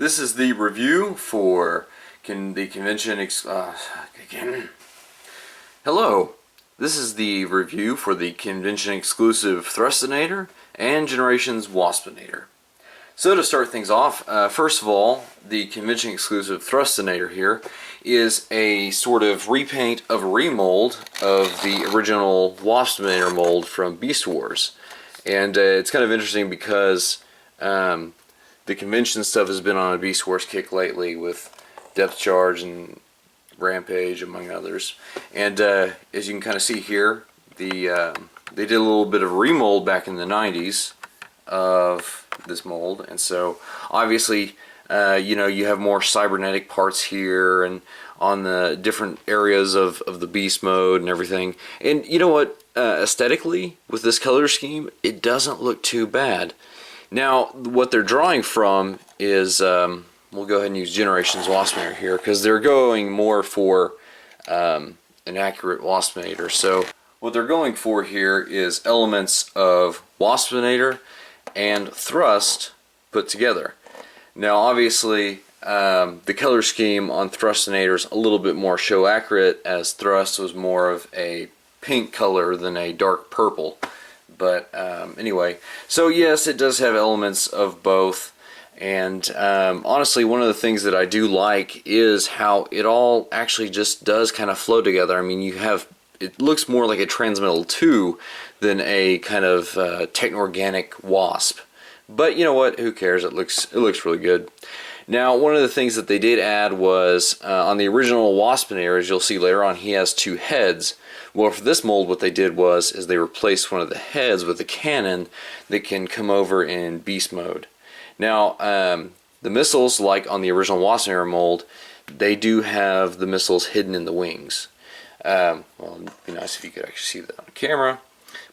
This is the review for the convention again. Hello. This is the review for the convention exclusive Thrustinator and Generations Waspinator. So to start things off, first of all, the convention exclusive Thrustinator here is a sort of repaint of a remold of the original Waspinator mold from Beast Wars. And it's kind of interesting because the convention stuff has been on a Beast Wars kick lately with Depth Charge and Rampage, among others. And as you can kind of see here, they did a little bit of remold back in the 90s of this mold, and so obviously you have more cybernetic parts here and on the different areas of the beast mode and everything. And you know what, aesthetically with this color scheme, it doesn't look too bad. Now what they're drawing from is we'll go ahead and use Generations Waspinator here because they're going more for an accurate Waspinator. So what they're going for here is elements of Waspinator and Thrust put together. Now obviously the color scheme on Thrustinator is a little bit more show accurate, as Thrust was more of a pink color than a dark purple. But anyway, so yes, it does have elements of both. And honestly, one of the things that I do like is how it all actually just does kind of flow together. I mean, it looks more like a Transmetal 2 than a kind of techno-organic Wasp. But you know what? Who cares? It looks really good. Now, one of the things that they did add was on the original Waspinator, as you'll see later on, he has two heads. Well, for this mold, what they did is they replaced one of the heads with a cannon that can come over in beast mode. Now, the missiles, like on the original Waspinator mold, they do have the missiles hidden in the wings. Well, it'd be nice if you could actually see that on camera,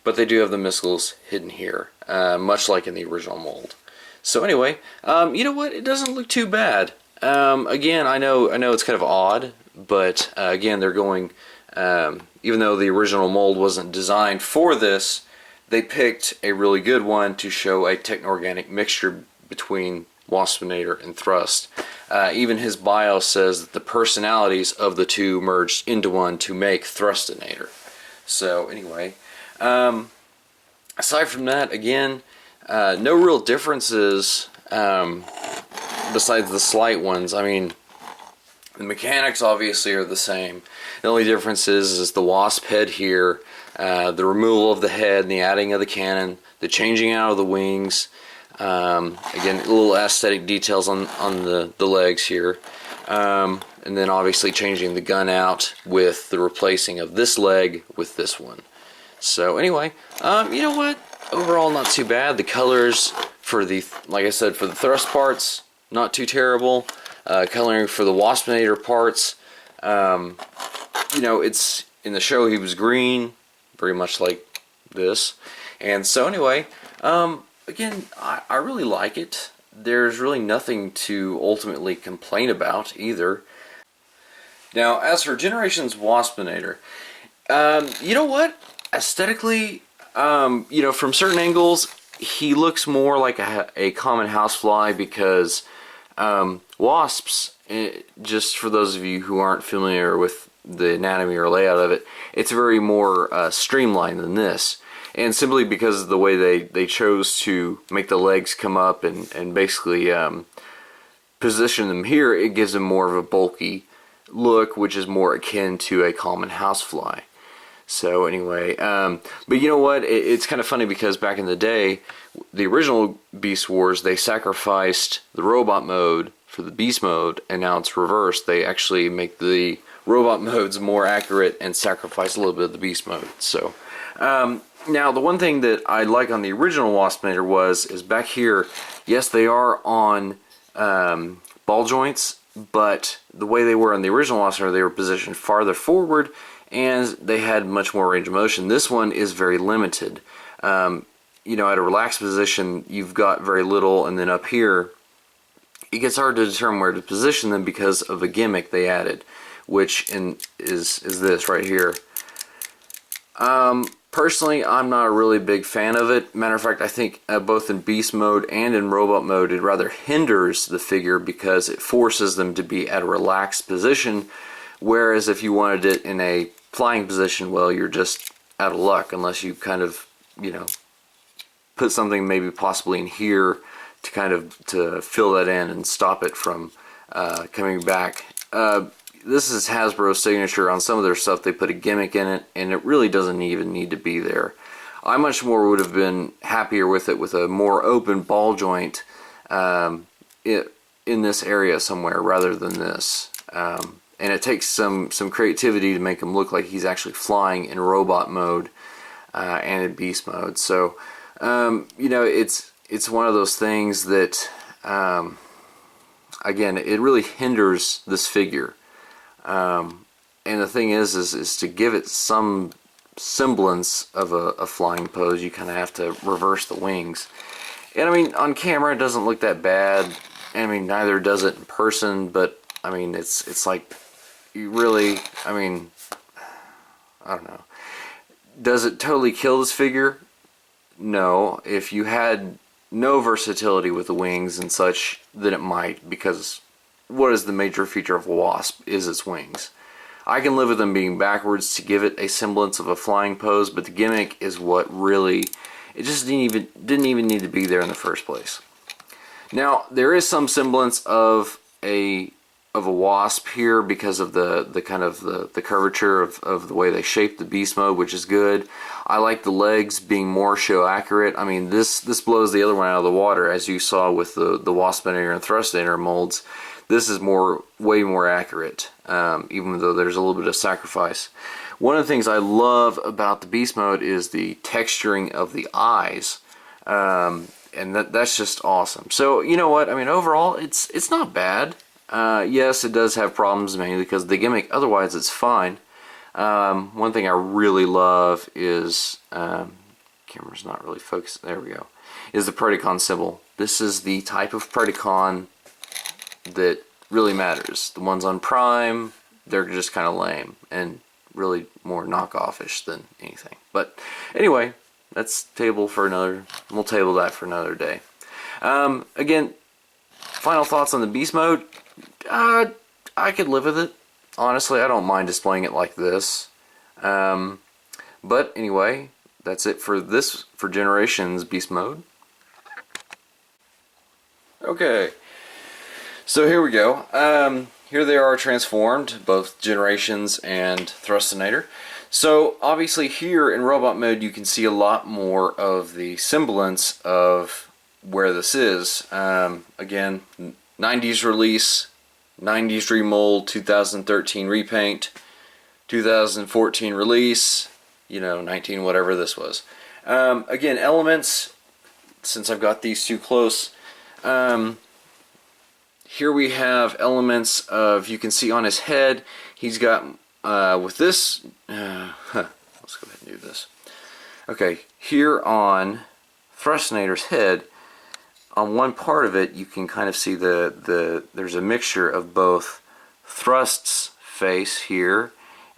but they do have the missiles hidden here, much like in the original mold. So anyway, you know what? It doesn't look too bad. Again, I know it's kind of odd, but again, they're going. Even though the original mold wasn't designed for this, they picked a really good one to show a techno-organic mixture between Waspinator and Thrust. Even his bio says that the personalities of the two merged into one to make Thrustinator. So anyway, aside from that, again, no real differences besides the slight ones. I mean, the mechanics obviously are the same. The only difference is the Wasp head here, the removal of the head and the adding of the cannon, the changing out of the wings. Again, little aesthetic details on the legs here. And then obviously changing the gun out with the replacing of this leg with this one. So anyway, you know what? Overall, not too bad. The colors for like I said, for the Thrust parts, not too terrible. Coloring for the Waspinator parts, you know, it's in the show he was green, very much like this. And so anyway, again, I really like it. There's really nothing to ultimately complain about either. Now, as for Generations Waspinator, you know what? Aesthetically, you know, from certain angles, he looks more like a common housefly because wasps, just for those of you who aren't familiar with the anatomy or layout of it, it's very more streamlined than this. And simply because of the way they chose to make the legs come up and basically position them here, it gives them more of a bulky look, which is more akin to a common housefly. So anyway, but you know what? It's kind of funny because back in the day, the original Beast Wars, they sacrificed the robot mode for the beast mode, and now it's reversed. They actually make the robot modes more accurate and sacrifice a little bit of the beast mode. So now the one thing that I like on the original Waspinator is back here, yes, they are on ball joints, but the way they were on the original Waspinator, they were positioned farther forward and they had much more range of motion. This one is very limited. You know, at a relaxed position, you've got very little, and then up here, it gets hard to determine where to position them because of a gimmick they added, which is this right here. Personally, I'm not a really big fan of it. Matter of fact, I think both in beast mode and in robot mode, it rather hinders the figure because it forces them to be at a relaxed position. Whereas if you wanted it in a flying position, well, you're just out of luck unless you kind of, you know, put something maybe possibly in here to kind of to fill that in and stop it from coming back. This is Hasbro's signature. On some of their stuff they put a gimmick in it, and it really doesn't even need to be there. I much more would have been happier with it with a more open ball joint in this area somewhere rather than this. And it takes some creativity to make him look like he's actually flying in robot mode and in beast mode. So you know, it's one of those things that again, it really hinders this figure. And the thing is to give it some semblance of a flying pose, you kind of have to reverse the wings. And I mean, on camera it doesn't look that bad. I mean, neither does it in person, but I mean, it's like, you really, I mean, I don't know. Does it totally kill this figure? No. If you had no versatility with the wings and such, then it might, because what is the major feature of a Wasp is its wings. I can live with them being backwards to give it a semblance of a flying pose, but the gimmick is what really, it just didn't even need to be there in the first place. Now, there is some semblance of a Wasp here because of the kind of the curvature of the way they shaped the beast mode, which is good. I like the legs being more show accurate. I mean, this blows the other one out of the water, as you saw with the Waspinator and Thrustinator molds. This is way more accurate, even though there's a little bit of sacrifice. One of the things I love about the beast mode is the texturing of the eyes, and that's just awesome. So you know what? I mean, overall, it's not bad. Yes, it does have problems mainly because of the gimmick. Otherwise, it's fine. One thing I really love is camera's not really focused. There we go. Is the Predacon symbol. This is the type of Predacon that really matters. The ones on Prime, they're just kind of lame and really more knockoff-ish than anything. But anyway, that's table for another. We'll table that for another day. Again, final thoughts on the beast mode. I could live with it. Honestly, I don't mind displaying it like this. But anyway, that's it for Generations Beast mode. Okay. So here we go. Here they are transformed, both Generations and Thrustinator. So obviously here in robot mode you can see a lot more of the semblance of where this is. Again, 90s release, 90s remold, 2013 repaint, 2014 release, you know, 19 whatever this was. Again, elements, since I've got these too close, here we have elements of, you can see on his head, he's got, with this, let's go ahead and do this. Okay, here on Thrustinator's head, on one part of it, you can kind of see there's a mixture of both Thrust's face here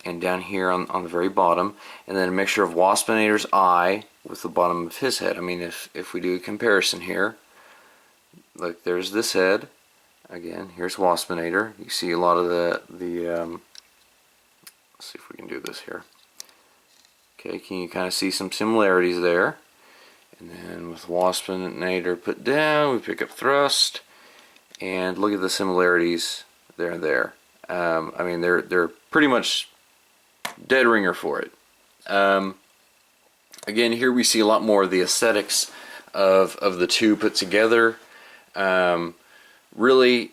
and down here on the very bottom, and then a mixture of Waspinator's eye with the bottom of his head. I mean, if we do a comparison here, look, there's this head. Again, here's Waspinator. You see a lot of the let's see if we can do this here. Okay, can you kind of see some similarities there? And then with Waspinator put down, we pick up Thrust, and look at the similarities there and there. I mean, they're pretty much dead ringer for it. Again, here we see a lot more of the aesthetics of the two put together. Really,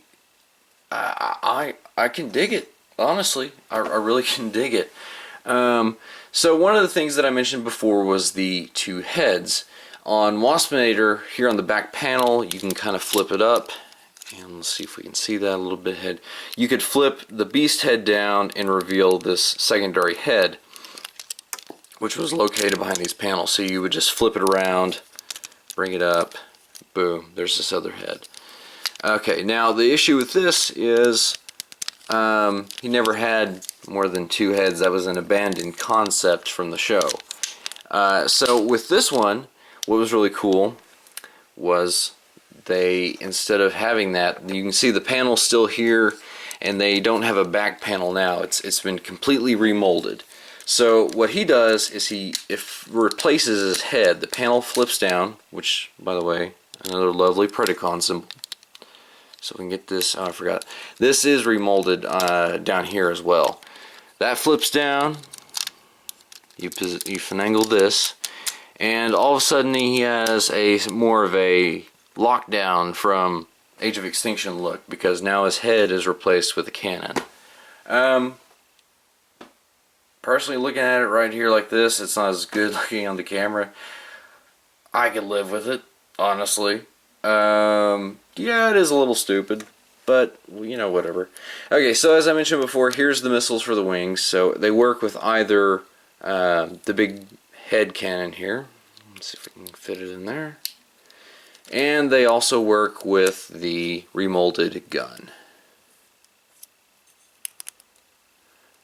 I can dig it. Honestly, I really can dig it. So one of the things that I mentioned before was the two heads. On Waspinator, here on the back panel, you can kind of flip it up. And let's see if we can see that a little bit head. You could flip the beast head down and reveal this secondary head, which was located behind these panels. So you would just flip it around, bring it up, boom, there's this other head. Okay, now the issue with this is he never had more than two heads. That was an abandoned concept from the show. So with this one, what was really cool was they, instead of having that, you can see the panel's still here, and they don't have a back panel now. It's been completely remolded. So what he does is he replaces his head. The panel flips down, which, by the way, another lovely Predacon symbol. So we can get this. Oh, I forgot. This is remolded down here as well. That flips down. You finagle this, and all of a sudden he has more of a lockdown from Age of Extinction look, because now his head is replaced with a cannon. Personally, looking at it right here like this, it's not as good looking on the camera. I could live with it, honestly. Yeah, it is a little stupid, but, you know, whatever. Okay, so as I mentioned before, here's the missiles for the wings. So they work with either the big head cannon here. Let's see if we can fit it in there. And they also work with the remolded gun.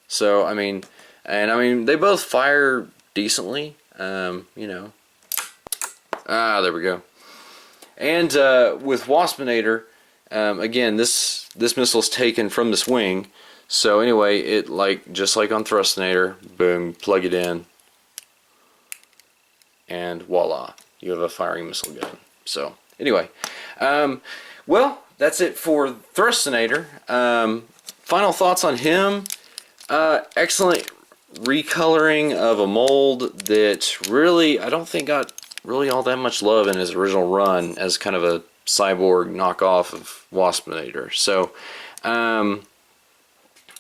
So, I mean, they both fire decently, you know. There we go. And with Waspinator, again, this missile's taken from this wing. So anyway, it just like on Thrustinator, boom, plug it in, and voila, you have a firing missile gun. So anyway, well, that's it for Thrustinator. Final thoughts on him. Excellent recoloring of a mold that really, I don't think got really all that much love in his original run as kind of a cyborg knockoff of Waspinator. So,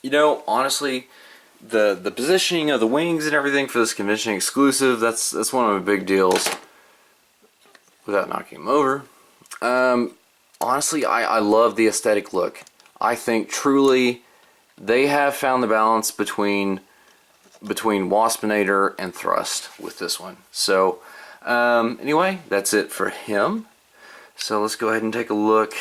you know, honestly, the positioning of the wings and everything for this convention exclusive, that's one of the big deals. Without knocking him over, honestly, I love the aesthetic look. I think truly they have found the balance between Waspinator and Thrust with this one. So anyway, that's it for him. So let's go ahead and take a look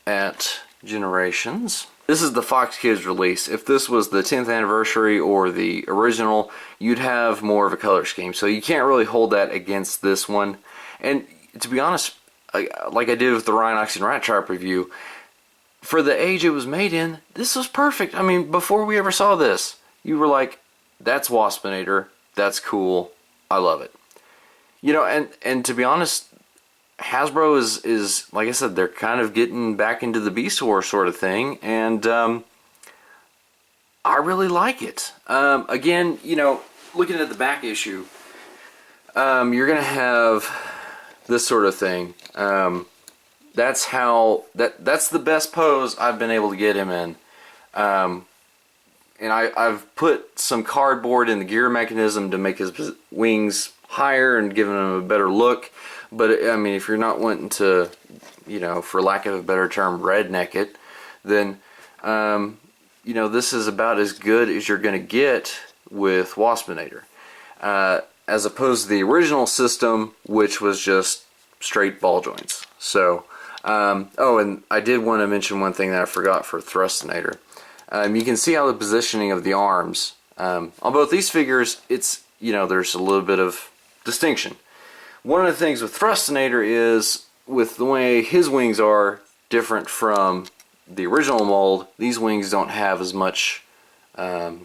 at Generations. This is the Fox Kids release. If this was the 10th anniversary or the original, you'd have more of a color scheme. So you can't really hold that against this one. And to be honest, like I did with the Rhinox and Rat Trap review, for the age it was made in, this was perfect. I mean, before we ever saw this, you were like, that's Waspinator, that's cool, I love it. You know, and to be honest, Hasbro is like I said, they're kind of getting back into the Beast Wars sort of thing, and I really like it. Again, you know, looking at the back issue, you're gonna have this sort of thing. That's the best pose I've been able to get him in. And I've put some cardboard in the gear mechanism to make his wings higher and giving him a better look. But I mean, if you're not wanting to, you know, for lack of a better term, redneck it, then you know, this is about as good as you're going to get with Waspinator, as opposed to the original system, which was just straight ball joints. So, oh, and I did want to mention one thing that I forgot for Thrustinator. You can see how the positioning of the arms on both these figures, it's, you know, there's a little bit of distinction. One of the things with Thrustinator is, with the way his wings are different from the original mold, these wings don't have as much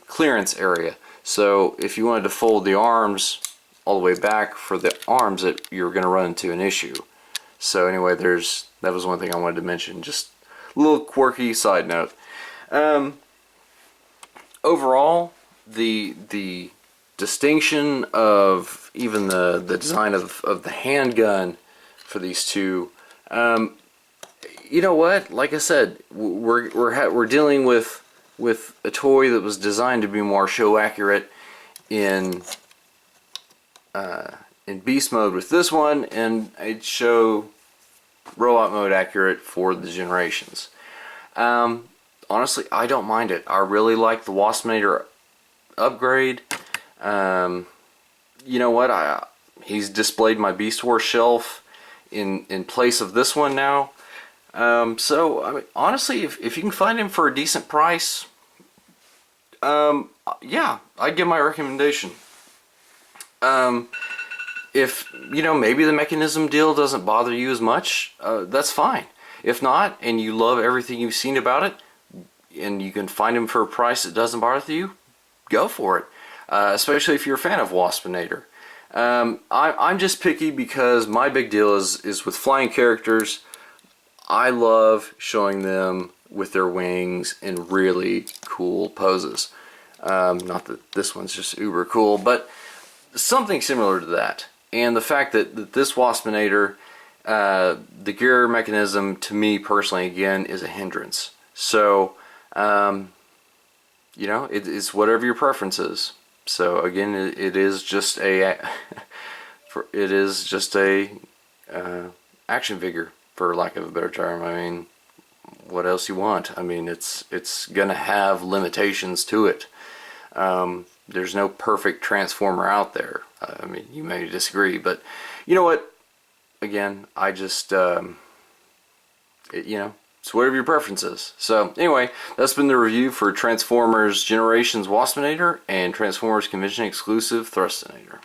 clearance area. So if you wanted to fold the arms all the way back for the arms, you're going to run into an issue. So anyway, that was one thing I wanted to mention, just a little quirky side note. Overall, the distinction of even the design of the handgun for these two, you know what? Like I said, we're dealing with a toy that was designed to be more show accurate in beast mode with this one, and it'd show robot mode accurate for the Generations. Honestly, I don't mind it. I really like the Waspinator upgrade. You know what? He's displayed my Beast Wars shelf in place of this one now. So I mean, honestly, if you can find him for a decent price, yeah, I'd give my recommendation. if, you know, maybe the mechanism deal doesn't bother you as much, that's fine. If not, and you love everything you've seen about it, and you can find them for a price that doesn't bother you, go for it. Especially if you're a fan of Waspinator. I'm just picky because my big deal is with flying characters. I love showing them with their wings in really cool poses. Not that this one's just uber cool, but something similar to that. And the fact that this Waspinator, the gear mechanism, to me personally, again, is a hindrance. So, you know, it's whatever your preference is. So again, it is just a action figure, for lack of a better term. I mean, what else you want? I mean, it's gonna have limitations to it. There's no perfect transformer out there. I mean, you may disagree, but you know what? Again, I just you know, it's whatever your preference is. So anyway, that's been the review for Transformers Generations Waspinator and Transformers Convention exclusive Thrustinator.